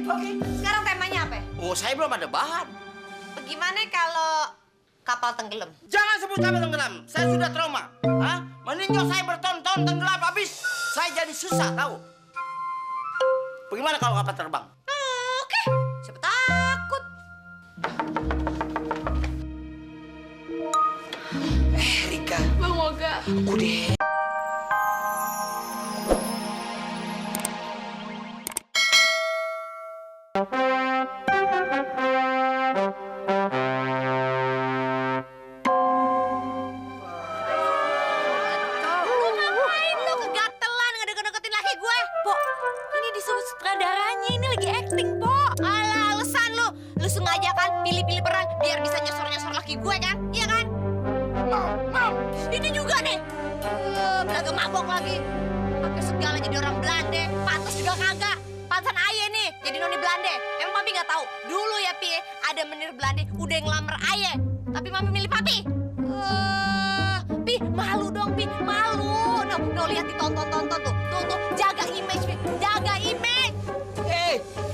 Oke. Sekarang temanya apa? Oh, saya belum ada bahan. Bagaimana kalau kapal tenggelam? Jangan sebut kapal tenggelam. Saya sudah trauma. Hah? Meninjau saya bertonton tenggelam habis. Saya jadi susah tahu. Bagaimana kalau kapal terbang? Oke. Siapa takut? Rika. Bang Moga. Udah. Lu ngapain lu kegatelan ngedeket-deketin laki gue? Po, ini disuruh sutradaranya, ini lagi acting, Po. Alah, alasan lu. Lu sengaja kan pilih-pilih peran biar bisa nyosor-nyosor laki gue kan? Iya kan? Mau. Ini juga nih. Belaga mabok lagi. Pakai segala jadi orang Belanda. Pantes juga kagak. Pantesan Aye nih jadi noni Belanda. Emang Papi nggak tahu? Dulu ya, Pi, ada menir Belanda udah ngelamar Aye. Tapi Mami milih Papi. Pi, malu dong, Pi. Malu. No, lihat ditonton-tonton tuh. Tuh, jaga image, Pi. Jaga image.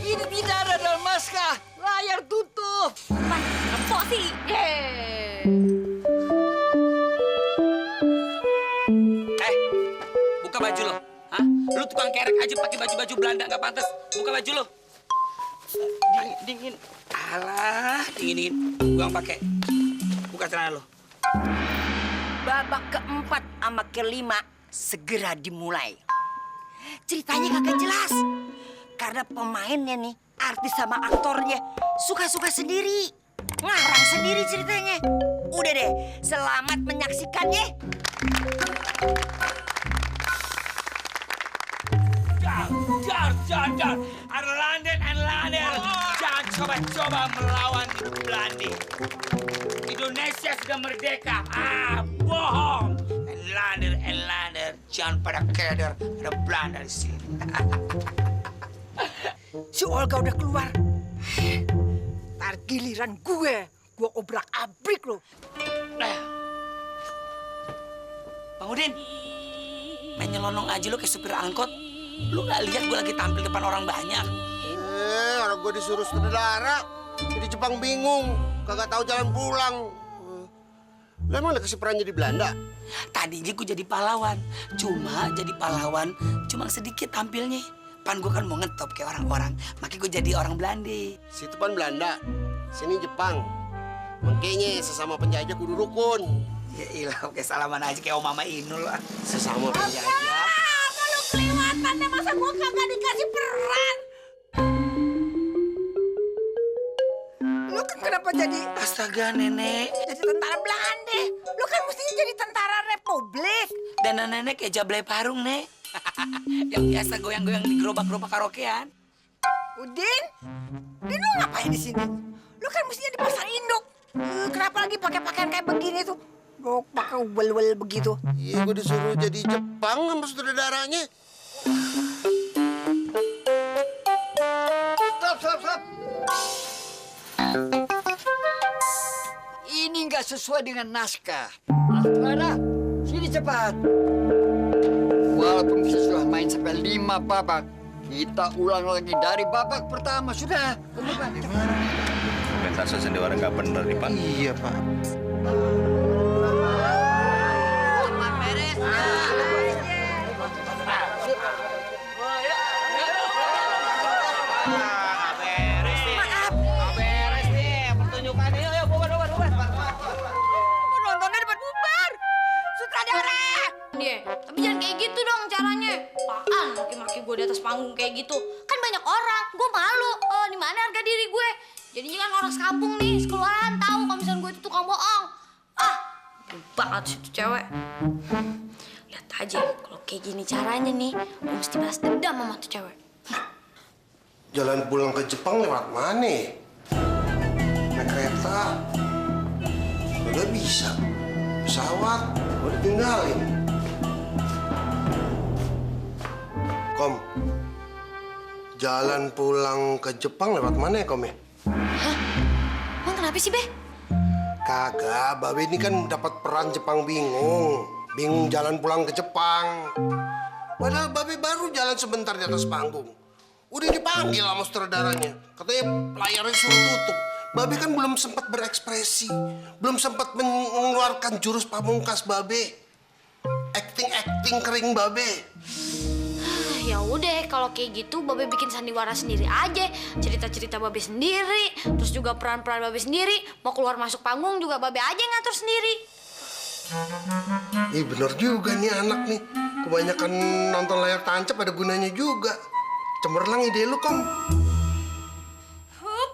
Ini bicara dalam naskah. Layar tutup. Apa sih? Buka baju lo. Hah? Lu tukang kerek aja pakai baju-baju Belanda nggak pantas. Buka baju lo. Dingin. Alah, dingin. Gua yang pakai. Buka celana lo. Babak keempat sama kelima segera dimulai. Ceritanya kagak jelas. Karena pemainnya nih, artis sama aktornya suka-suka sendiri. Ngarang sendiri ceritanya. Udah deh, selamat menyaksikannya. Jangan. Arlander. Jangan coba-coba melawan Belanda. Indonesia sudah merdeka. Bohong. Arlander. Jangan pada keder. Ada Belanda di sini. Si Olga udah keluar. Ntar giliran gue obrak-abrik lo. Bang Udin, main nyelonong aja lo kayak supir angkot. Lu nggak lihat gue lagi tampil depan orang banyak? Orang gue disuruh saudara. Jadi Jepang bingung, kagak tahu jalan pulang. Lu emang udah kasih perannya di Belanda? Tadinya gue jadi pahlawan, cuma sedikit tampilnya. Pan gue kan mau ngetop kayak orang-orang, makanya gue jadi orang Belanda. Situ pan Belanda, sini Jepang. Makanya sesama penjajah kudu rukun. Ya ilah, oke salaman aja kayak Om Mama Inul lah. Sesama penjajah. Kalau keliwatannya masa gue kagak dikasih peran? Lu kan kenapa jadi Astaga nenek, tentara Belanda? Lu kan mestinya jadi tentara Republik. dan nenek kayak Jablay Parung, Nek. Yang biasa goyang-goyang di gerobak-gerobak karaokean. Udin, lu ngapain di sini? Lu kan mestinya di pasar induk. Kenapa lagi pakai pakaian kayak begini tuh? Lu pakai ubel-ubel begitu. Iya, gue disuruh jadi Jepang sama saudaranya. Stop. Ini nggak sesuai dengan naskah. Clara, sini cepat. Walaupun kita sudah main sampai 5 babak, kita ulang lagi dari babak pertama. Sudah. Pentas sendiwara nggak bener nih, Pak. Iya, Pak. Tapi jangan kayak gitu dong caranya. Apaan maki-maki gue di atas panggung kayak gitu? Kan banyak orang, gue malu. Di mana harga diri gue? Jadinya kan orang sekampung nih, sekelurahan tahu kalau misalnya gue itu tukang bohong. Banget sih tuh cewek. Lihat aja, kalau kayak gini caranya nih, gue mesti balas dendam sama tuh cewek. Jalan pulang ke Jepang lewat mana? Naik kereta. Udah bisa. Pesawat, udah tinggalin. Kom, jalan pulang ke Jepang lewat mana ya, Kom ya? Hah? Emang kenapa sih, Be? Kagak, Babe ini kan dapat peran Jepang bingung. Bingung jalan pulang ke Jepang. Padahal Babe baru jalan sebentar di atas panggung. Udah dipanggil sama sutradaranya. Katanya layarnya suruh tutup. Babe kan belum sempat berekspresi. Belum sempat mengeluarkan jurus pamungkas Babe. Acting kering Babe. Ya udah, kalau kayak gitu Babe bikin sandiwara sendiri aja. Cerita-cerita Babe sendiri, terus juga peran-peran Babe sendiri. Mau keluar masuk panggung juga Babe aja yang ngatur sendiri. Bener juga nih anak nih. Kebanyakan nonton layar tancap ada gunanya juga. Cemerlang ide lu, Kom.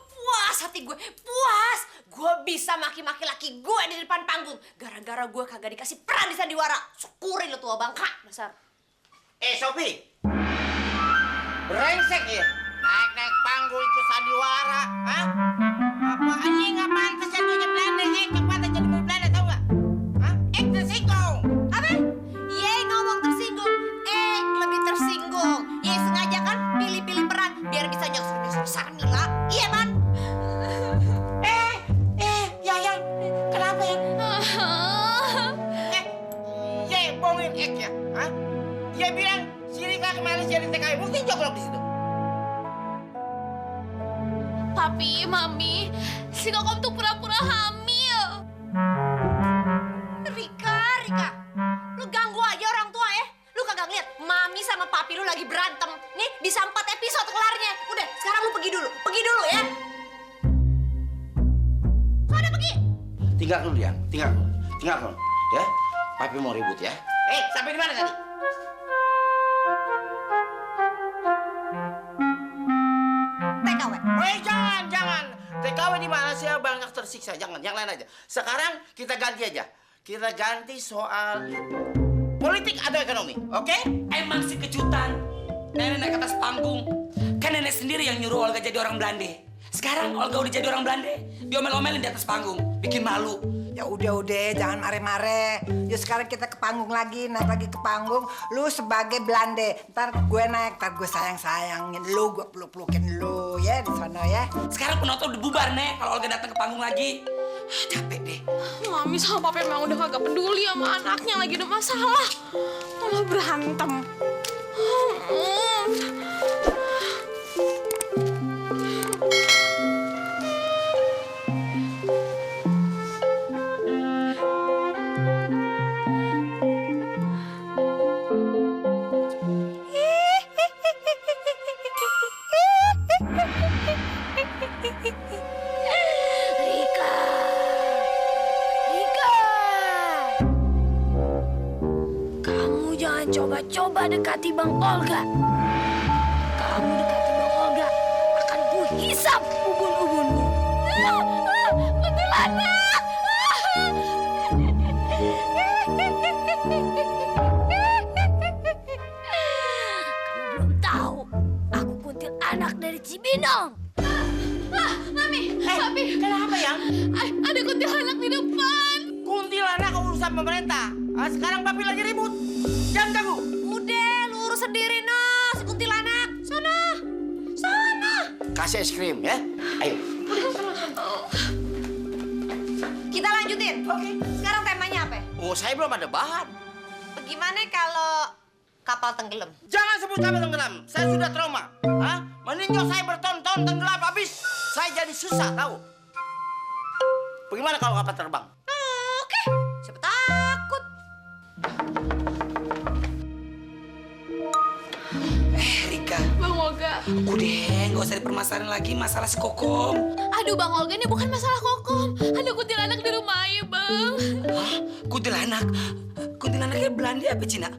Puas hati gue, puas. Gue bisa maki-maki laki gue di depan panggung. Gara-gara gue kagak dikasih peran di sandiwara. Syukurin lo tua bangka, dasar. Sophie. Brengsek ya. Naik panggung ikut sandiwara. Hah? Apa anjing nggak pantas ya jadi Belanda? Cepat aja jadi Belanda, tau nggak? Hah? Tersinggung. Apa? Ye ngomong tersinggung. Lebih tersinggung. Ye sengaja kan pilih-pilih peran biar bisa nyosor-nyosor Sarmila. Iya kan? Ya, kenapa ya? Ye bohongin ya. Hah? Ye bilang si Rika kemarin jadi TKI, mungkin jogrok di situ. Papi, Mami, si Kokom tuh pura-pura hamil. Rika, lu ganggu aja orang tua ya. Lu kagak ngeliat mami sama papi lu lagi berantem. Nih bisa 4 episode kelarnya. Udah, sekarang lu pergi dulu ya. Sana pergi. Tinggal dulu ya, tinggal dulu. Ya, papi mau ribut ya. Sampai di mana tadi? TKW. Jangan. TKW di mana sih banyak tersiksa? Jangan, yang lain aja. Sekarang kita ganti aja. Kita ganti soal politik atau ekonomi, oke? Emang sih kejutan. Nenek naik ke atas panggung. Kan nenek sendiri yang nyuruh Olga jadi orang Belanda. Sekarang Olga udah jadi orang Belanda. Diomel-omelin di atas panggung. Bikin malu. Ya udah, jangan mare-mare. Yuk sekarang kita ke panggung lagi, naik lagi ke panggung. Lu sebagai Belanda, ntar gue naik, ntar gue sayang-sayangin lu, gue peluk-pelukin lu ya di sana ya. Sekarang penonton udah bubar, Nek. Kalau Olga datang ke panggung lagi. Capek deh. Mami sama Papi emang udah kagak peduli sama anaknya lagi ada masalah. Malah berantem. Coba dekati Bang Olga. Kamu dekati Bang Olga, akan kuhisap ubun-ubunmu. Kuntilanak! Kamu belum tahu, aku kuntilanak dari Cibinong. Mami, Papi. Kenapa ya? Ada kuntilanak di depan. Kuntilanak urusan pemerintah. Sekarang papi lagi ribut. Jangan ganggu. Udah, lu urus sendiri si kuntilanak. Sana. Kasih es krim ya. Ayo. Kita lanjutin. Oke. Sekarang temanya apa? Saya belum ada bahan. Bagaimana kalau kapal tenggelam? Jangan sebut kapal tenggelam. Saya sudah trauma. Meninjau saya bertonton tenggelam habis. Saya jadi susah tahu. Bagaimana kalau kapal terbang? Oke. Siapa takut? Rika. Bang Olga. Udah, nggak usah dipermasalahin lagi masalah si Kokom. Aduh Bang Olga, ini bukan masalah Kokom. Ada kuntilanak di rumah ya Bang. Hah? Kuntilanak? Kuntilanaknya Belanda apa Cina?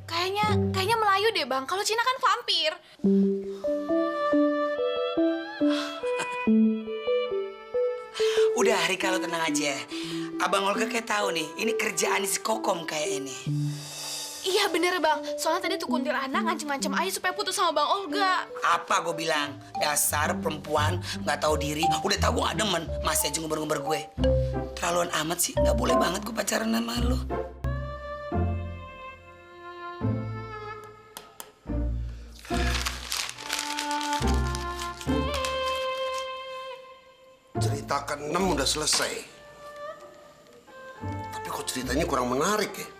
Kayaknya Melayu deh Bang. Kalau Cina kan vampir. Udah, Rika lo tenang aja. Abang Olga kayak tahu nih, ini kerjaan si Kokom kayak ini. Iya bener Bang. Soalnya tadi tuh kuntilanak ngancem-ngancem aja supaya putus sama Bang Olga. Apa gue bilang? Dasar perempuan nggak tahu diri. Udah tahu gue nggak demen, masih aja ngumbar-ngumbar gue. Terlaluan amat sih, nggak boleh banget gue pacaran sama lo. Cerita ke-6 udah selesai. Tapi kok ceritanya kurang menarik ya?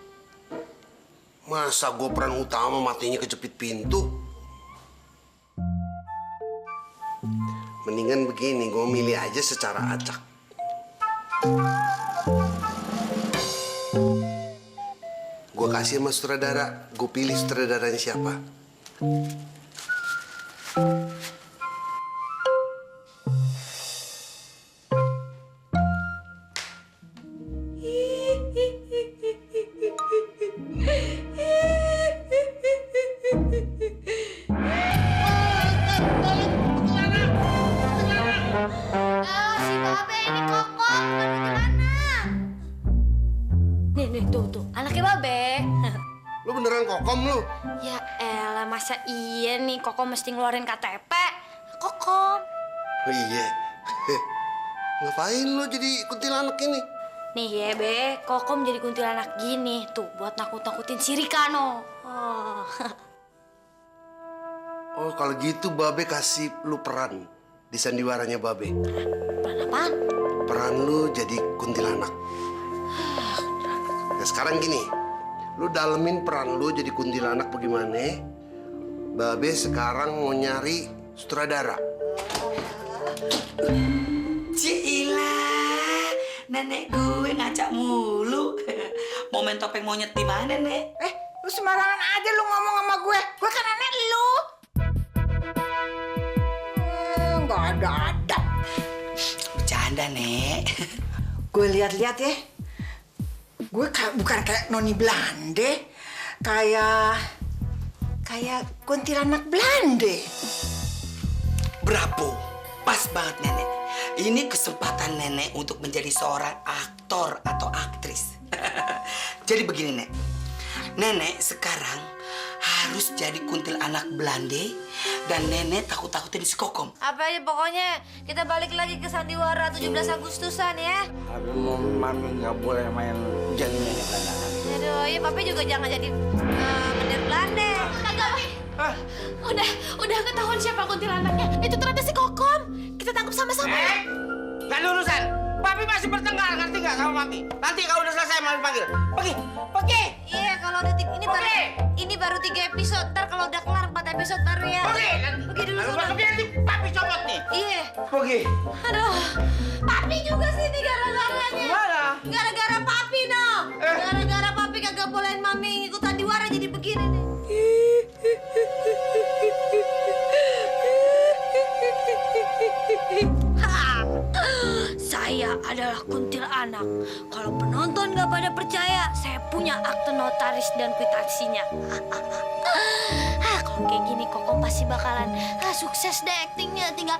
Masa gue peran utama matinya kejepit pintu? mendingan begini, gue milih aja secara acak. Gue kasih sama sutradara, gue pilih sutradaranya siapa. Si Babe ini kokok, gimana? Nih, tuh, anaknya Babe. Lu beneran kokom lu? Ya elah, masa iya nih Koko mesti ngeluarin KTP? Koko. Oh iya. Ngapain lu jadi kuntilanak ini? Nih ya Be, Koko menjadi kuntilanak gini. Tuh, buat nakut-nakutin si Rikano. Oh. Oh, kalau gitu Babe kasih lu peran di sandiwaranya Babe. Peran apaan? Peran lu jadi kuntilanak. Nah, sekarang gini, lu dalemin peran lu jadi kuntilanak bagaimana? Babe sekarang mau nyari sutradara. Cilah, nenek gue ngacak mulu. Mau main topeng monyet di mana, Nek? Lu sembarangan aja lu ngomong sama gue. Gue kan nenek lu. Nggak ada adab. Bercanda, Nek. Gue lihat-lihat ya, gue bukan kayak noni Belanda, kayak kuntilanak Belanda. Bravo, pas banget nenek. Ini kesempatan nenek untuk menjadi seorang aktor atau aktris. Jadi begini, Nek. Nenek sekarang harus jadi kuntilanak Belanda dan nenek takut-takutin si Kokom. Apa aja pokoknya kita balik lagi ke sandiwara 17 Agustusan ya. Aduh, mami nggak boleh main jadi nenek Belanda. Aduh, ya papi juga jangan jadi menir Belanda. Kagak, Pi. Udah ketahuan siapa kuntilanaknya. Itu ternyata si Kokom. Kita tangkap sama-sama. Gak ada urusan. Papi masih bertengkar, ngerti nggak sama Mami? Nanti kalau udah selesai Mami panggil. Pergi. Iya, kalau udah ini baru 3 episode. Ntar kalau udah kelar 4 episode baru ya. Pergi dulu Kalau sana. pergi nanti Papi copot nih. Iya. Pergi. Aduh, papi juga sih ini gara-garanya. Gimana? Gara-gara papi no. Gara-gara papi kagak bolehin mami ikut sandiwara jadi begini nih. Ha! Saya adalah kuntilanak. Kalau penonton nggak pada percaya, saya punya akte notaris dan kwitansinya. Kalau kayak gini Kokom pasti bakalan sukses deh aktingnya. Tinggal